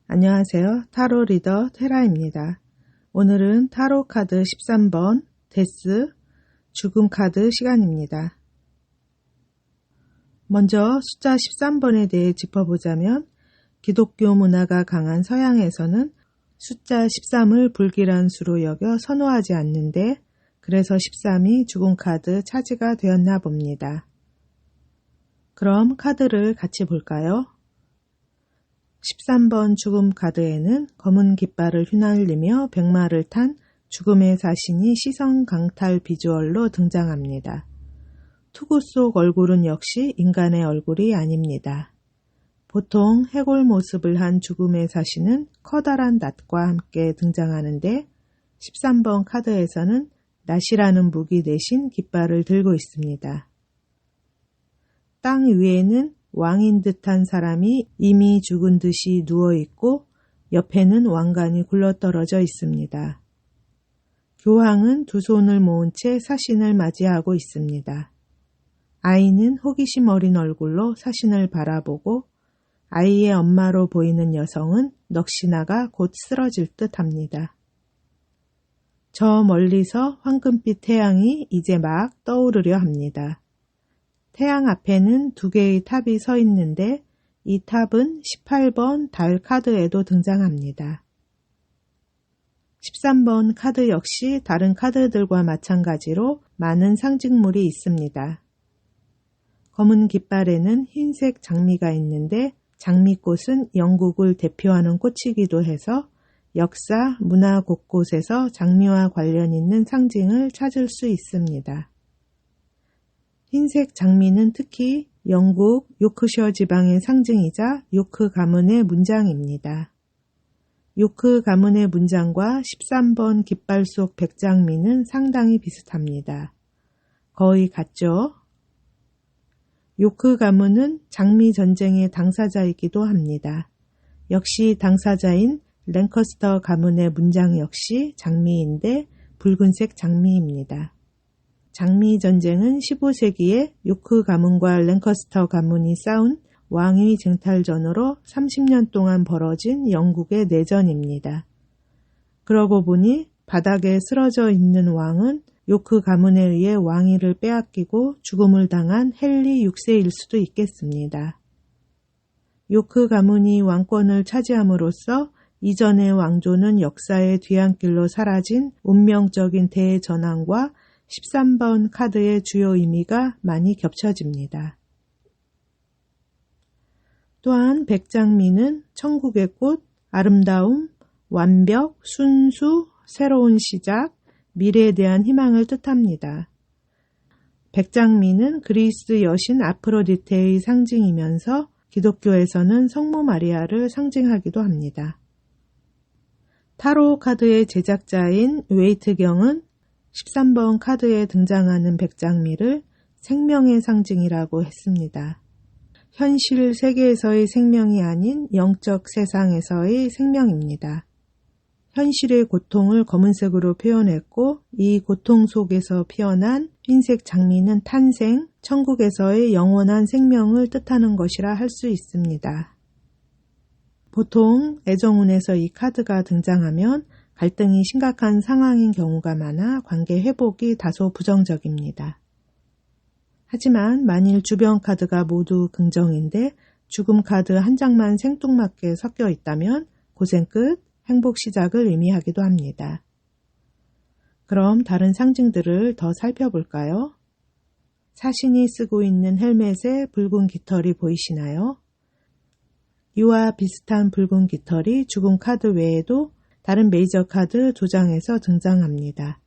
안녕하세요. 타로 리더 테라입니다. 오늘은 타로 카드 13번 데스 죽음 카드 시간입니다. 먼저 숫자 13번에 대해 짚어보자면 기독교 문화가 강한 서양에서는 숫자 13을 불길한 수로 여겨 선호하지 않는데 그래서 13이 죽음 카드 차지가 되었나 봅니다. 그럼 카드를 같이 볼까요? 13번 죽음 카드에는 검은 깃발을 휘날리며 백마를 탄 죽음의 사신이 시선 강탈 비주얼로 등장합니다. 투구 속 얼굴은 역시 인간의 얼굴이 아닙니다. 보통 해골 모습을 한 죽음의 사신은 커다란 낫과 함께 등장하는데 13번 카드에서는 낫이라는 무기 대신 깃발을 들고 있습니다. 땅 위에는 왕인 듯한 사람이 이미 죽은 듯이 누워있고 옆에는 왕관이 굴러떨어져 있습니다. 교황은 두 손을 모은 채 사신을 맞이하고 있습니다. 아이는 호기심 어린 얼굴로 사신을 바라보고 아이의 엄마로 보이는 여성은 넋이나가 곧 쓰러질 듯 합니다. 저 멀리서 황금빛 태양이 이제 막 떠오르려 합니다. 태양 앞에는 두 개의 탑이 서 있는데 이 탑은 18번 달 카드에도 등장합니다. 13번 카드 역시 다른 카드들과 마찬가지로 많은 상징물이 있습니다. 검은 깃발에는 흰색 장미가 있는데 장미꽃은 영국을 대표하는 꽃이기도 해서 역사, 문화 곳곳에서 장미와 관련 있는 상징을 찾을 수 있습니다. 흰색 장미는 특히 영국 요크셔 지방의 상징이자 요크 가문의 문장입니다. 요크 가문의 문장과 13번 깃발 속 백장미는 상당히 비슷합니다. 거의 같죠? 요크 가문은 장미 전쟁의 당사자이기도 합니다. 역시 당사자인 랭커스터 가문의 문장 역시 장미인데 붉은색 장미입니다. 장미 전쟁은 15세기에 요크 가문과 랭커스터 가문이 싸운 왕위 쟁탈전으로 30년 동안 벌어진 영국의 내전입니다. 그러고 보니 바닥에 쓰러져 있는 왕은 요크 가문에 의해 왕위를 빼앗기고 죽음을 당한 헨리 6세일 수도 있겠습니다. 요크 가문이 왕권을 차지함으로써 이전의 왕조는 역사의 뒤안길로 사라진 운명적인 대전환과 13번 카드의 주요 의미가 많이 겹쳐집니다. 또한 백장미는 천국의 꽃, 아름다움, 완벽, 순수, 새로운 시작, 미래에 대한 희망을 뜻합니다. 백장미는 그리스 여신 아프로디테의 상징이면서 기독교에서는 성모 마리아를 상징하기도 합니다. 타로 카드의 제작자인 웨이트경은 13번 카드에 등장하는 백장미를 생명의 상징이라고 했습니다. 현실 세계에서의 생명이 아닌 영적 세상에서의 생명입니다. 현실의 고통을 검은색으로 표현했고 이 고통 속에서 피어난 흰색 장미는 탄생, 천국에서의 영원한 생명을 뜻하는 것이라 할 수 있습니다. 보통 애정운에서 이 카드가 등장하면 갈등이 심각한 상황인 경우가 많아 관계 회복이 다소 부정적입니다. 하지만 만일 주변 카드가 모두 긍정인데 죽음 카드 한 장만 생뚱맞게 섞여 있다면 고생 끝, 행복 시작을 의미하기도 합니다. 그럼 다른 상징들을 더 살펴볼까요? 사신이 쓰고 있는 헬멧에 붉은 깃털이 보이시나요? 이와 비슷한 붉은 깃털이 죽음 카드 외에도 다른 메이저 카드 2장에서 등장합니다.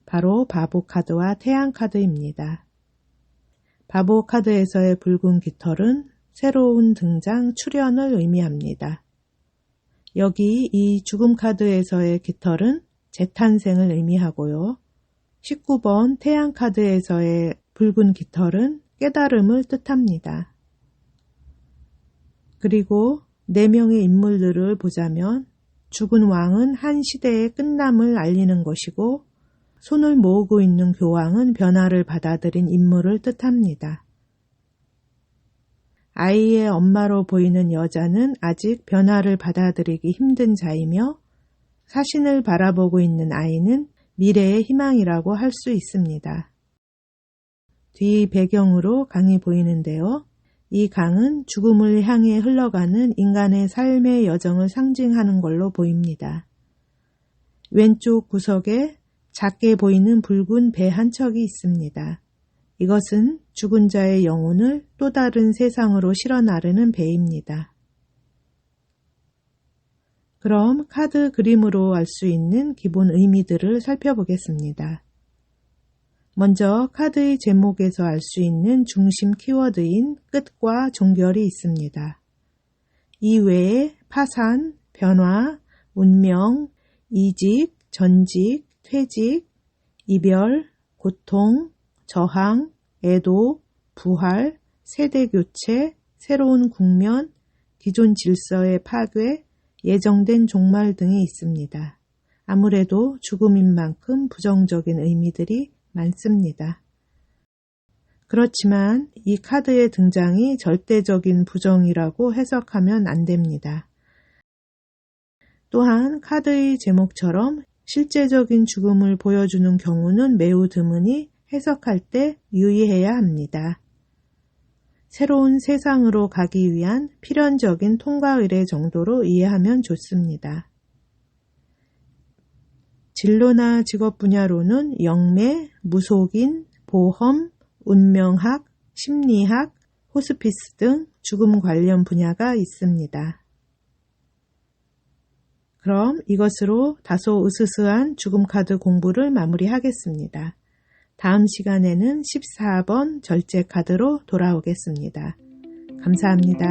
바로 바보 카드와 태양 카드입니다. 바보 카드에서의 붉은 깃털은 새로운 등장, 출현을 의미합니다. 여기 이 죽음 카드에서의 깃털은 재탄생을 의미하고요. 19번 태양 카드에서의 붉은 깃털은 깨달음을 뜻합니다. 그리고 4명의 인물들을 보자면 죽은 왕은 한 시대의 끝남을 알리는 것이고 손을 모으고 있는 교황은 변화를 받아들인 인물을 뜻합니다. 아이의 엄마로 보이는 여자는 아직 변화를 받아들이기 힘든 자이며 사신을 바라보고 있는 아이는 미래의 희망이라고 할 수 있습니다. 뒤 배경으로 강이 보이는데요. 이 강은 죽음을 향해 흘러가는 인간의 삶의 여정을 상징하는 걸로 보입니다. 왼쪽 구석에 작게 보이는 붉은 배 한 척이 있습니다. 이것은 죽은 자의 영혼을 또 다른 세상으로 실어 나르는 배입니다. 그럼 카드 그림으로 알 수 있는 기본 의미들을 살펴보겠습니다. 먼저 카드의 제목에서 알 수 있는 중심 키워드인 끝과 종결이 있습니다. 이 외에 파산, 변화, 운명, 이직, 전직, 퇴직, 이별, 고통, 저항, 애도, 부활, 세대교체, 새로운 국면, 기존 질서의 파괴, 예정된 종말 등이 있습니다. 아무래도 죽음인 만큼 부정적인 의미들이 많습니다. 그렇지만 이 카드의 등장이 절대적인 부정이라고 해석하면 안 됩니다. 또한 카드의 제목처럼 실제적인 죽음을 보여주는 경우는 매우 드무니 해석할 때 유의해야 합니다. 새로운 세상으로 가기 위한 필연적인 통과 의례 정도로 이해하면 좋습니다. 진로나 직업 분야로는 영매, 무속인, 보험, 운명학, 심리학, 호스피스 등 죽음 관련 분야가 있습니다. 그럼 이것으로 다소 으스스한 죽음 카드 공부를 마무리하겠습니다. 다음 시간에는 14번 절제 카드로 돌아오겠습니다. 감사합니다.